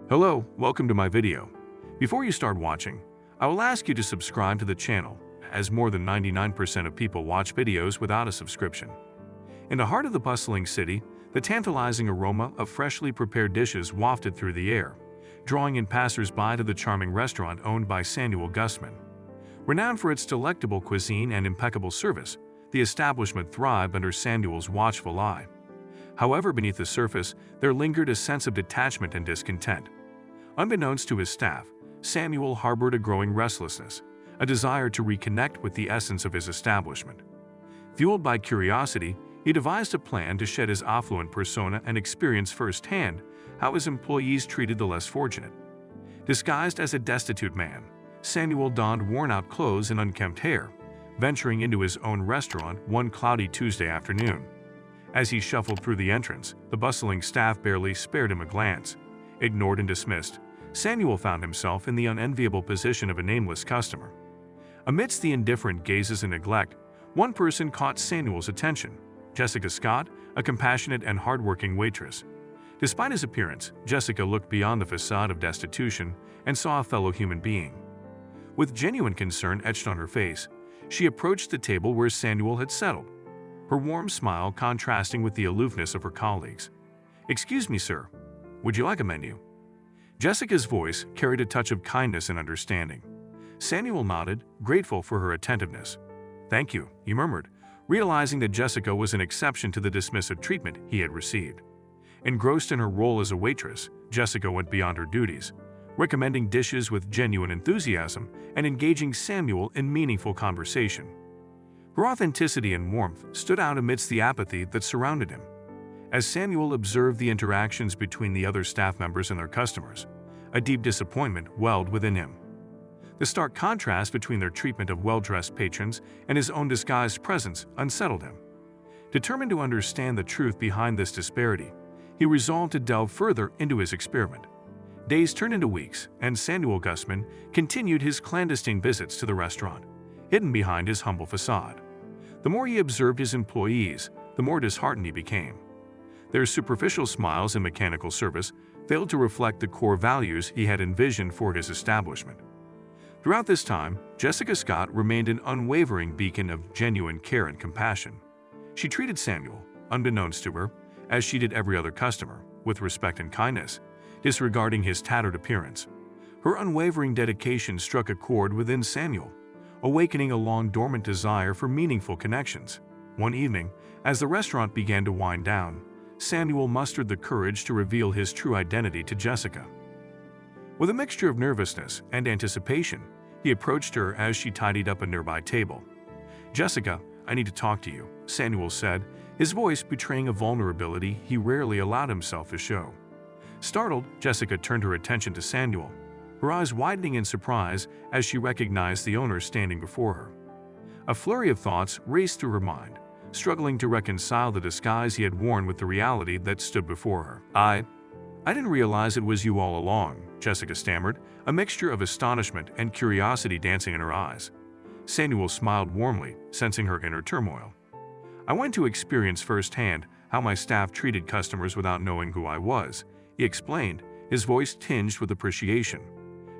Hello, welcome to my video. Before you start watching, I will ask you to subscribe to the channel, as more than 99% of people watch videos without a subscription. In the heart of the bustling city, the tantalizing aroma of freshly prepared dishes wafted through the air, drawing in passersby to the charming restaurant owned by Samuel Gustman. Renowned for its delectable cuisine and impeccable service, the establishment thrived under Samuel's watchful eye. However, beneath the surface, there lingered a sense of detachment and discontent. Unbeknownst to his staff, Samuel harbored a growing restlessness, a desire to reconnect with the essence of his establishment. Fueled by curiosity, he devised a plan to shed his affluent persona and experience firsthand how his employees treated the less fortunate. Disguised as a destitute man, Samuel donned worn-out clothes and unkempt hair, venturing into his own restaurant one cloudy Tuesday afternoon. As he shuffled through the entrance, the bustling staff barely spared him a glance. Ignored and dismissed, Samuel found himself in the unenviable position of a nameless customer. Amidst the indifferent gazes and neglect, one person caught Samuel's attention: Jessica Scott, a compassionate and hardworking waitress. Despite his appearance, Jessica looked beyond the facade of destitution and saw a fellow human being. With genuine concern etched on her face, she approached the table where Samuel had settled, her warm smile contrasting with the aloofness of her colleagues. "Excuse me, sir. Would you like a menu?" Jessica's voice carried a touch of kindness and understanding. Samuel nodded, grateful for her attentiveness. "Thank you," he murmured, realizing that Jessica was an exception to the dismissive treatment he had received. Engrossed in her role as a waitress, Jessica went beyond her duties, recommending dishes with genuine enthusiasm and engaging Samuel in meaningful conversation. Her authenticity and warmth stood out amidst the apathy that surrounded him. As Samuel observed the interactions between the other staff members and their customers, a deep disappointment welled within him. The stark contrast between their treatment of well-dressed patrons and his own disguised presence unsettled him. Determined to understand the truth behind this disparity, he resolved to delve further into his experiment. Days turned into weeks, and Samuel Gustman continued his clandestine visits to the restaurant, hidden behind his humble facade. The more he observed his employees, the more disheartened he became. Their superficial smiles and mechanical service failed to reflect the core values he had envisioned for his establishment. Throughout this time, Jessica Scott remained an unwavering beacon of genuine care and compassion. She treated Samuel, unbeknownst to her, as she did every other customer, with respect and kindness, disregarding his tattered appearance. Her unwavering dedication struck a chord within Samuel, awakening a long-dormant desire for meaningful connections. One evening, as the restaurant began to wind down, Samuel mustered the courage to reveal his true identity to Jessica. With a mixture of nervousness and anticipation, he approached her as she tidied up a nearby table. "Jessica, I need to talk to you," Samuel said, his voice betraying a vulnerability he rarely allowed himself to show. Startled, Jessica turned her attention to Samuel, her eyes widening in surprise as she recognized the owner standing before her. A flurry of thoughts raced through her mind, struggling to reconcile the disguise he had worn with the reality that stood before her. I didn't realize it was you all along," Jessica stammered, a mixture of astonishment and curiosity dancing in her eyes. Samuel smiled warmly, sensing her inner turmoil. "I went to experience firsthand how my staff treated customers without knowing who I was," he explained, his voice tinged with appreciation.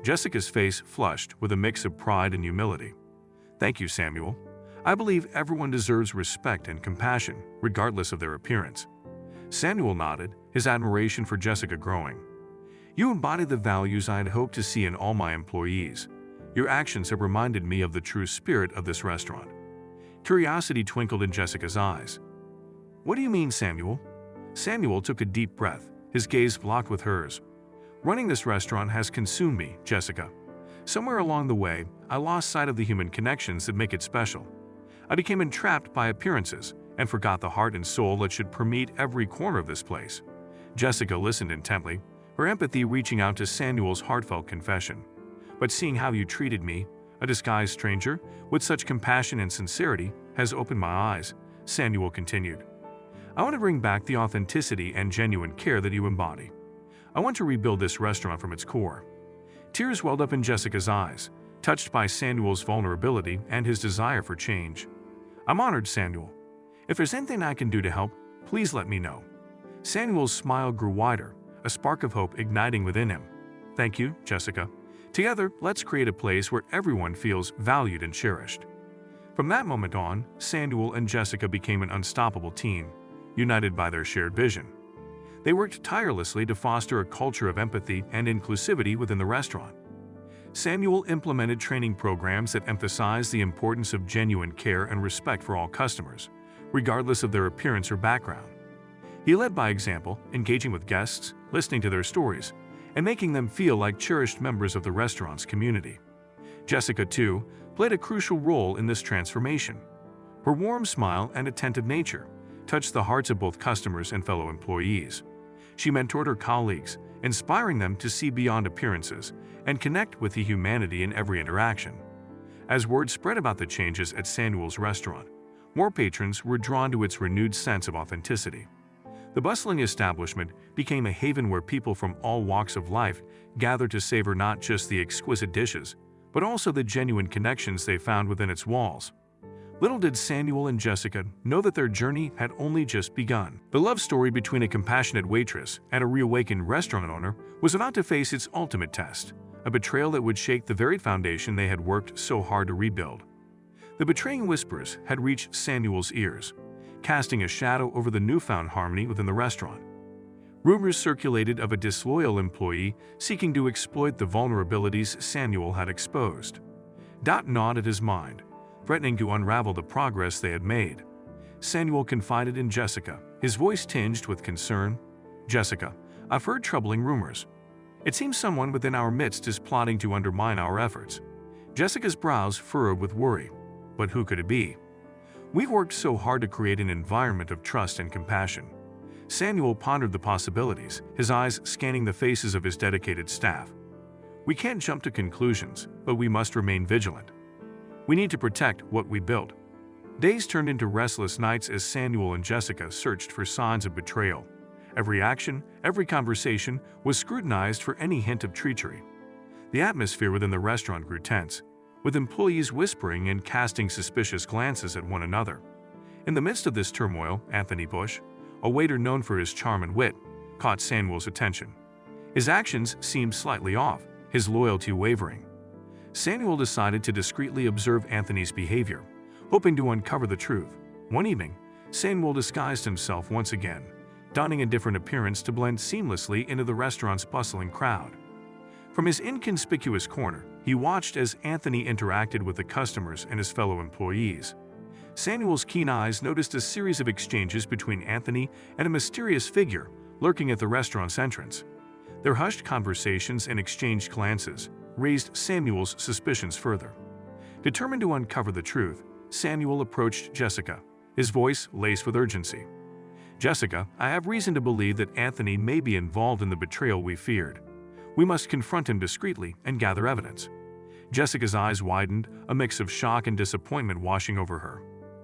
Jessica's face flushed with a mix of pride and humility. "Thank you, Samuel. I believe everyone deserves respect and compassion, regardless of their appearance." Samuel nodded, his admiration for Jessica growing. "You embody the values I had hoped to see in all my employees. Your actions have reminded me of the true spirit of this restaurant." Curiosity twinkled in Jessica's eyes. "What do you mean, Samuel?" Samuel took a deep breath, his gaze locked with hers. "Running this restaurant has consumed me, Jessica. Somewhere along the way, I lost sight of the human connections that make it special. I became entrapped by appearances and forgot the heart and soul that should permeate every corner of this place." Jessica listened intently, her empathy reaching out to Samuel's heartfelt confession. "But seeing how you treated me, a disguised stranger, with such compassion and sincerity, has opened my eyes," Samuel continued. "I want to bring back the authenticity and genuine care that you embody. I want to rebuild this restaurant from its core." Tears welled up in Jessica's eyes, touched by Samuel's vulnerability and his desire for change. "I'm honored, Samuel. If there's anything I can do to help, please let me know." Samuel's smile grew wider, a spark of hope igniting within him. "Thank you, Jessica. Together, let's create a place where everyone feels valued and cherished." From that moment on, Samuel and Jessica became an unstoppable team, united by their shared vision. They worked tirelessly to foster a culture of empathy and inclusivity within the restaurant. Samuel implemented training programs that emphasized the importance of genuine care and respect for all customers, regardless of their appearance or background. He led by example, engaging with guests, listening to their stories, and making them feel like cherished members of the restaurant's community. Jessica, too, played a crucial role in this transformation. Her warm smile and attentive nature touched the hearts of both customers and fellow employees. She mentored her colleagues, inspiring them to see beyond appearances and connect with the humanity in every interaction. As word spread about the changes at Samuel's restaurant, more patrons were drawn to its renewed sense of authenticity. The bustling establishment became a haven where people from all walks of life gathered to savor not just the exquisite dishes, but also the genuine connections they found within its walls. Little did Samuel and Jessica know that their journey had only just begun. The love story between a compassionate waitress and a reawakened restaurant owner was about to face its ultimate test, a betrayal that would shake the very foundation they had worked so hard to rebuild. The betraying whispers had reached Samuel's ears, casting a shadow over the newfound harmony within the restaurant. Rumors circulated of a disloyal employee seeking to exploit the vulnerabilities Samuel had exposed. Doubt gnawed at his mind, threatening to unravel the progress they had made. Samuel confided in Jessica, his voice tinged with concern. "Jessica, I've heard troubling rumors. It seems someone within our midst is plotting to undermine our efforts." Jessica's brows furrowed with worry. But who could it be? "We've worked so hard to create an environment of trust and compassion." Samuel pondered the possibilities, his eyes scanning the faces of his dedicated staff. "We can't jump to conclusions, but we must remain vigilant. We need to protect what we built." Days turned into restless nights as Samuel and Jessica searched for signs of betrayal. Every action, every conversation was scrutinized for any hint of treachery. The atmosphere within the restaurant grew tense, with employees whispering and casting suspicious glances at one another. In the midst of this turmoil, Anthony Bush, a waiter known for his charm and wit, caught Samuel's attention. His actions seemed slightly off, his loyalty wavering. Samuel decided to discreetly observe Anthony's behavior, hoping to uncover the truth. One evening, Samuel disguised himself once again, donning a different appearance to blend seamlessly into the restaurant's bustling crowd. From his inconspicuous corner, he watched as Anthony interacted with the customers and his fellow employees. Samuel's keen eyes noticed a series of exchanges between Anthony and a mysterious figure lurking at the restaurant's entrance. Their hushed conversations and exchanged glances raised Samuel's suspicions further. Determined to uncover the truth, Samuel approached Jessica, his voice laced with urgency. "Jessica, I have reason to believe that Anthony may be involved in the betrayal we feared. We must confront him discreetly and gather evidence." Jessica's eyes widened, a mix of shock and disappointment washing over her.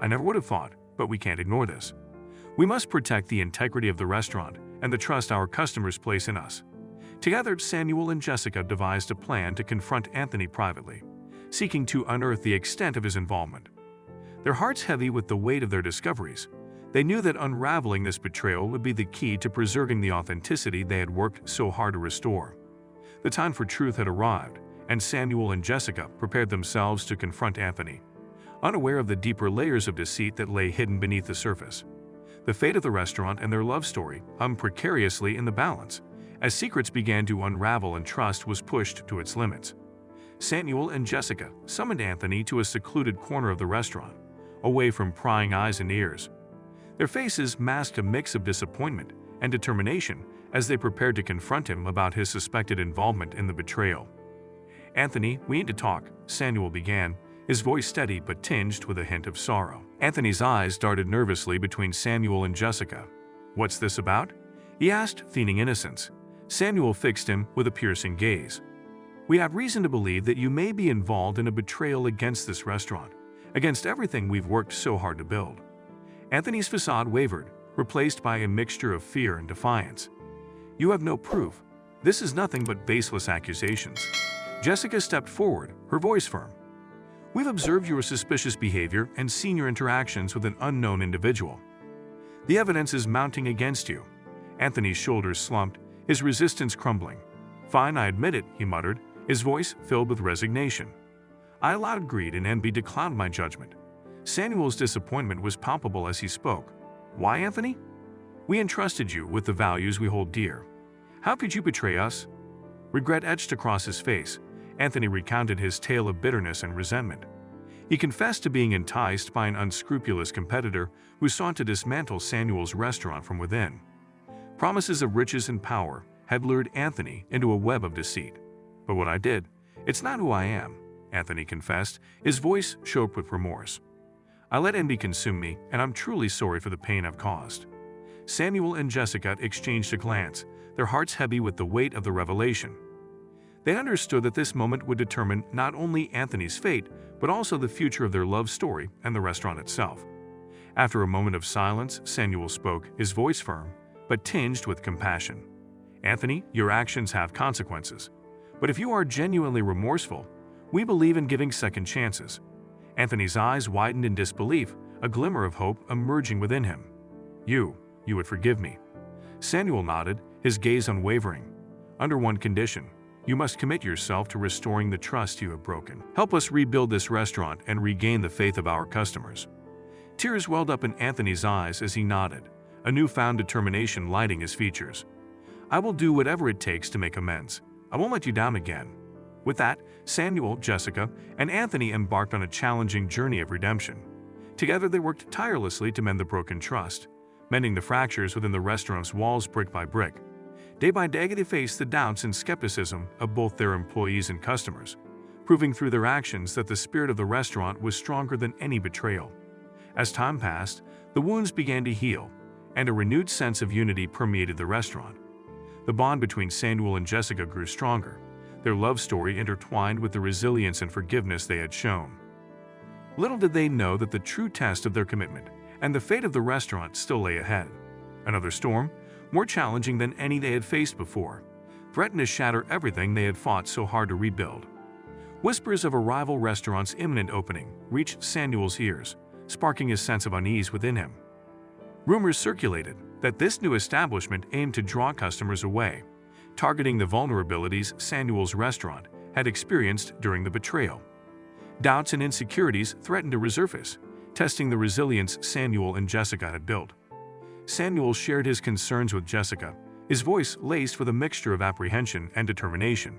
"I never would have thought, but we can't ignore this. We must protect the integrity of the restaurant and the trust our customers place in us." Together, Samuel and Jessica devised a plan to confront Anthony privately, seeking to unearth the extent of his involvement. Their hearts heavy with the weight of their discoveries, they knew that unraveling this betrayal would be the key to preserving the authenticity they had worked so hard to restore. The time for truth had arrived, and Samuel and Jessica prepared themselves to confront Anthony, unaware of the deeper layers of deceit that lay hidden beneath the surface. The fate of the restaurant and their love story hung precariously in the balance, as secrets began to unravel and trust was pushed to its limits. Samuel and Jessica summoned Anthony to a secluded corner of the restaurant, away from prying eyes and ears. Their faces masked a mix of disappointment and determination as they prepared to confront him about his suspected involvement in the betrayal. "Anthony, we need to talk," Samuel began, his voice steady but tinged with a hint of sorrow. Anthony's eyes darted nervously between Samuel and Jessica. "What's this about?" he asked, feigning innocence. Samuel fixed him with a piercing gaze. "We have reason to believe that you may be involved in a betrayal against this restaurant, against everything we've worked so hard to build." Anthony's facade wavered, replaced by a mixture of fear and defiance. "You have no proof. This is nothing but baseless accusations." Jessica stepped forward, her voice firm. "We've observed your suspicious behavior and seen your interactions with an unknown individual. The evidence is mounting against you." Anthony's shoulders slumped, his resistance crumbling. "Fine, I admit it," he muttered, his voice filled with resignation. I allowed greed and envy to cloud my judgment. Samuel's disappointment was palpable as he spoke. "Why, Anthony? We entrusted you with the values we hold dear. How could you betray us?" Regret etched across his face. Anthony recounted his tale of bitterness and resentment. He confessed to being enticed by an unscrupulous competitor who sought to dismantle Samuel's restaurant from within. Promises of riches and power had lured Anthony into a web of deceit. "But what I did, it's not who I am," Anthony confessed, his voice choked with remorse. "I let envy consume me, and I'm truly sorry for the pain I've caused." Samuel and Jessica exchanged a glance, their hearts heavy with the weight of the revelation. They understood that this moment would determine not only Anthony's fate, but also the future of their love story and the restaurant itself. After a moment of silence, Samuel spoke, his voice firm, but tinged with compassion. "Anthony, your actions have consequences. But if you are genuinely remorseful, we believe in giving second chances." Anthony's eyes widened in disbelief, a glimmer of hope emerging within him. You would forgive me." Samuel nodded, his gaze unwavering. "Under one condition. You must commit yourself to restoring the trust you have broken. Help us rebuild this restaurant and regain the faith of our customers." Tears welled up in Anthony's eyes as he nodded, a newfound determination lighting his features. "I will do whatever it takes to make amends. I won't let you down again." With that, Samuel, Jessica, and Anthony embarked on a challenging journey of redemption. Together they worked tirelessly to mend the broken trust, mending the fractures within the restaurant's walls brick by brick. Day by day they faced the doubts and skepticism of both their employees and customers, proving through their actions that the spirit of the restaurant was stronger than any betrayal. As time passed, the wounds began to heal, and a renewed sense of unity permeated the restaurant. The bond between Samuel and Jessica grew stronger, their love story intertwined with the resilience and forgiveness they had shown. Little did they know that the true test of their commitment and the fate of the restaurant still lay ahead. Another storm, more challenging than any they had faced before, threatened to shatter everything they had fought so hard to rebuild. Whispers of a rival restaurant's imminent opening reached Samuel's ears, sparking a sense of unease within him. Rumors circulated that this new establishment aimed to draw customers away, targeting the vulnerabilities Samuel's restaurant had experienced during the betrayal. Doubts and insecurities threatened to resurface, testing the resilience Samuel and Jessica had built. Samuel shared his concerns with Jessica, his voice laced with a mixture of apprehension and determination.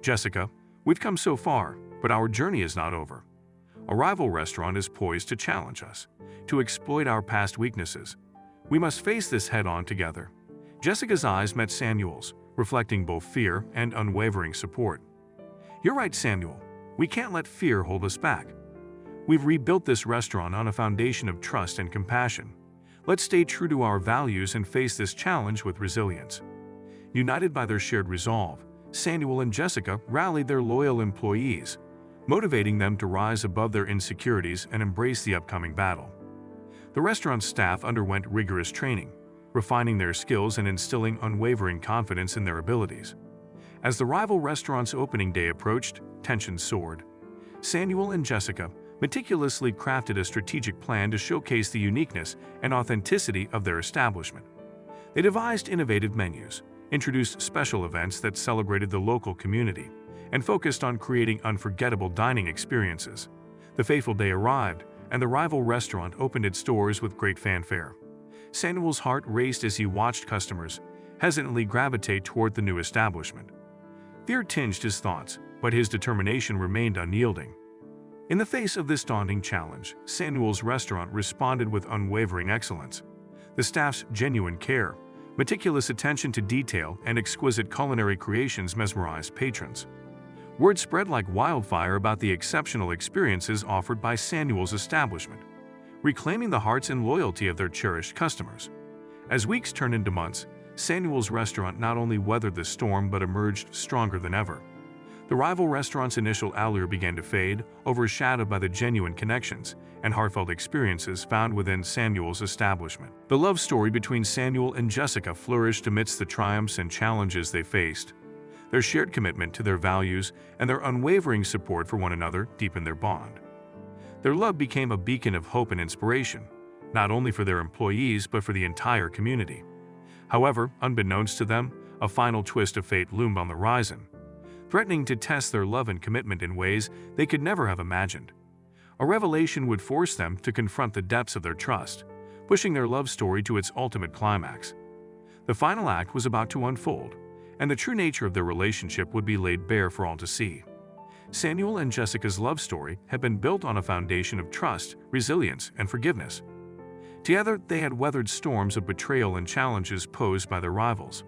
"Jessica, we've come so far, but our journey is not over. A rival restaurant is poised to challenge us, to exploit our past weaknesses. We must face this head-on together." Jessica's eyes met Samuel's, reflecting both fear and unwavering support. "You're right, Samuel. We can't let fear hold us back. We've rebuilt this restaurant on a foundation of trust and compassion. Let's stay true to our values and face this challenge with resilience." United by their shared resolve, Samuel and Jessica rallied their loyal employees, motivating them to rise above their insecurities and embrace the upcoming battle. The restaurant's staff underwent rigorous training, refining their skills and instilling unwavering confidence in their abilities. As the rival restaurant's opening day approached, tension soared. Samuel and Jessica meticulously crafted a strategic plan to showcase the uniqueness and authenticity of their establishment. They devised innovative menus, introduced special events that celebrated the local community, and focused on creating unforgettable dining experiences. The fateful day arrived, and the rival restaurant opened its doors with great fanfare. Samuel's heart raced as he watched customers hesitantly gravitate toward the new establishment. Fear tinged his thoughts, but his determination remained unyielding. In the face of this daunting challenge, Samuel's restaurant responded with unwavering excellence. The staff's genuine care, meticulous attention to detail, and exquisite culinary creations mesmerized patrons. Word spread like wildfire about the exceptional experiences offered by Samuel's establishment, reclaiming the hearts and loyalty of their cherished customers. As weeks turned into months, Samuel's restaurant not only weathered the storm but emerged stronger than ever. The rival restaurant's initial allure began to fade, overshadowed by the genuine connections and heartfelt experiences found within Samuel's establishment. The love story between Samuel and Jessica flourished amidst the triumphs and challenges they faced. Their shared commitment to their values and their unwavering support for one another deepened their bond. Their love became a beacon of hope and inspiration, not only for their employees but for the entire community. However, unbeknownst to them, a final twist of fate loomed on the horizon, threatening to test their love and commitment in ways they could never have imagined. A revelation would force them to confront the depths of their trust, pushing their love story to its ultimate climax. The final act was about to unfold, and the true nature of their relationship would be laid bare for all to see. Samuel and Jessica's love story had been built on a foundation of trust, resilience, and forgiveness. Together, they had weathered storms of betrayal and challenges posed by their rivals.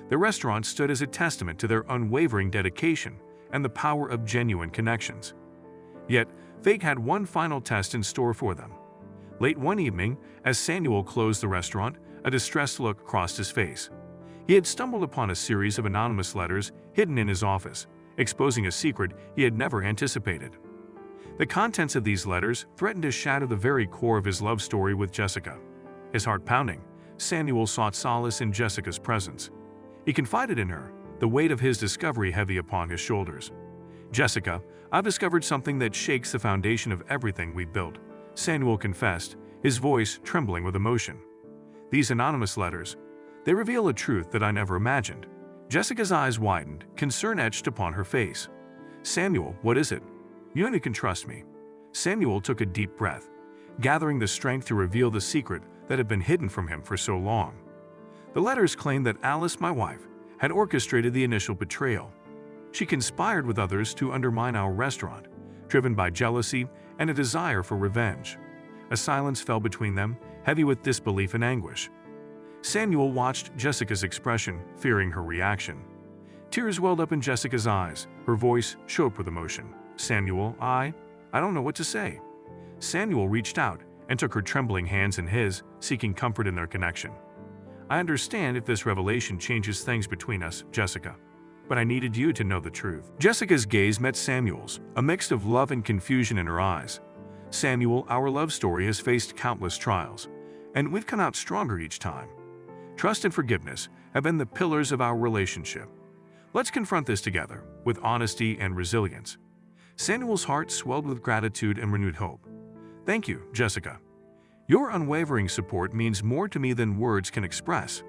The restaurant stood as a testament to their unwavering dedication and the power of genuine connections. Yet, fate had one final test in store for them. Late one evening, as Samuel closed the restaurant, a distressed look crossed his face. He had stumbled upon a series of anonymous letters hidden in his office, exposing a secret he had never anticipated. The contents of these letters threatened to shatter the very core of his love story with Jessica. His heart pounding, Samuel sought solace in Jessica's presence. He confided in her, the weight of his discovery heavy upon his shoulders. "Jessica, I've discovered something that shakes the foundation of everything we built," Samuel confessed, his voice trembling with emotion. "These anonymous letters, they reveal a truth that I never imagined." Jessica's eyes widened, concern etched upon her face. "Samuel, what is it? You only can trust me." Samuel took a deep breath, gathering the strength to reveal the secret that had been hidden from him for so long. The letters claimed that Alice, my wife, had orchestrated the initial betrayal. She conspired with others to undermine our restaurant, driven by jealousy and a desire for revenge. A silence fell between them, heavy with disbelief and anguish. Samuel watched Jessica's expression, fearing her reaction. Tears welled up in Jessica's eyes, her voice choked with emotion. "Samuel, I don't know what to say." Samuel reached out and took her trembling hands in his, seeking comfort in their connection. "I understand if this revelation changes things between us, Jessica, but I needed you to know the truth." Jessica's gaze met Samuel's, a mix of love and confusion in her eyes. "Samuel, our love story has faced countless trials, and we've come out stronger each time. Trust and forgiveness have been the pillars of our relationship. Let's confront this together, with honesty and resilience." Samuel's heart swelled with gratitude and renewed hope. "Thank you, Jessica. Your unwavering support means more to me than words can express."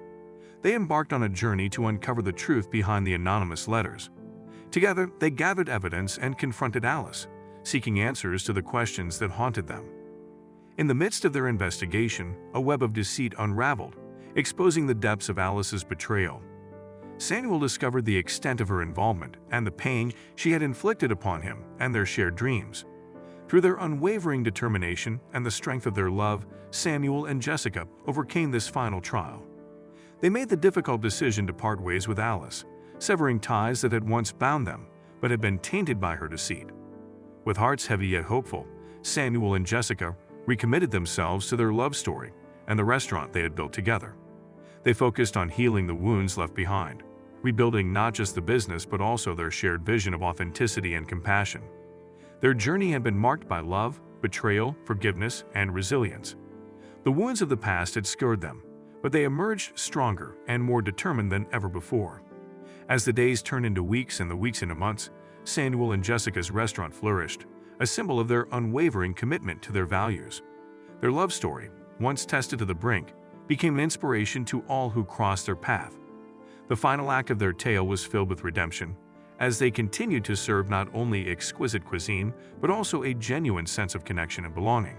They embarked on a journey to uncover the truth behind the anonymous letters. Together, they gathered evidence and confronted Alice, seeking answers to the questions that haunted them. In the midst of their investigation, a web of deceit unraveled, exposing the depths of Alice's betrayal. Samuel discovered the extent of her involvement and the pain she had inflicted upon him and their shared dreams. Through their unwavering determination and the strength of their love, Samuel and Jessica overcame this final trial. They made the difficult decision to part ways with Alice, severing ties that had once bound them but had been tainted by her deceit. With hearts heavy yet hopeful, Samuel and Jessica recommitted themselves to their love story and the restaurant they had built together. They focused on healing the wounds left behind, rebuilding not just the business but also their shared vision of authenticity and compassion. Their journey had been marked by love, betrayal, forgiveness, and resilience. The wounds of the past had scarred them, but they emerged stronger and more determined than ever before. As the days turned into weeks and the weeks into months, Samuel and Jessica's restaurant flourished, a symbol of their unwavering commitment to their values. Their love story, once tested to the brink, became an inspiration to all who crossed their path. The final act of their tale was filled with redemption, as they continued to serve not only exquisite cuisine, but also a genuine sense of connection and belonging.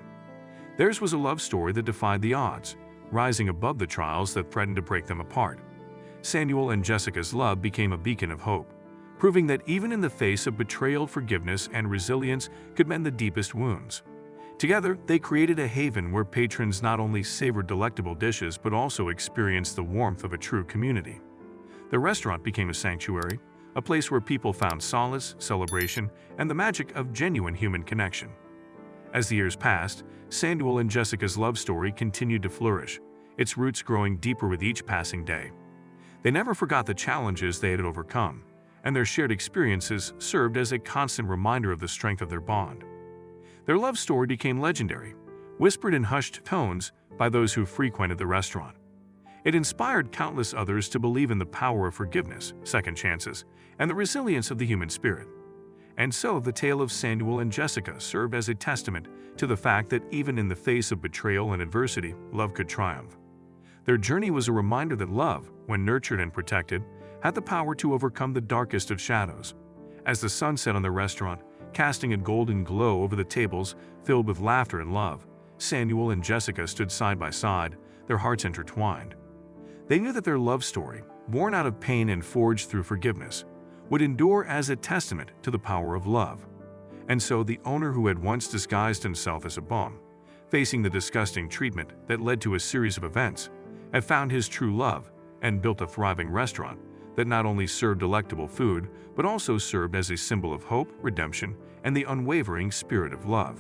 Theirs was a love story that defied the odds, rising above the trials that threatened to break them apart. Samuel and Jessica's love became a beacon of hope, proving that even in the face of betrayal, forgiveness and resilience could mend the deepest wounds. Together, they created a haven where patrons not only savored delectable dishes but also experienced the warmth of a true community. The restaurant became a sanctuary, a place where people found solace, celebration, and the magic of genuine human connection. As the years passed, Samuel and Jessica's love story continued to flourish, its roots growing deeper with each passing day. They never forgot the challenges they had overcome, and their shared experiences served as a constant reminder of the strength of their bond. Their love story became legendary, whispered in hushed tones by those who frequented the restaurant. It inspired countless others to believe in the power of forgiveness, second chances, and the resilience of the human spirit. And so the tale of Samuel and Jessica served as a testament to the fact that even in the face of betrayal and adversity, love could triumph. Their journey was a reminder that love, when nurtured and protected, had the power to overcome the darkest of shadows. As the sun set on the restaurant, casting a golden glow over the tables filled with laughter and love, Samuel and Jessica stood side by side, their hearts intertwined. They knew that their love story, born out of pain and forged through forgiveness, would endure as a testament to the power of love. And so the owner who had once disguised himself as a bum, facing the disgusting treatment that led to a series of events, had found his true love and built a thriving restaurant that not only served delectable food, but also served as a symbol of hope, redemption, and the unwavering spirit of love.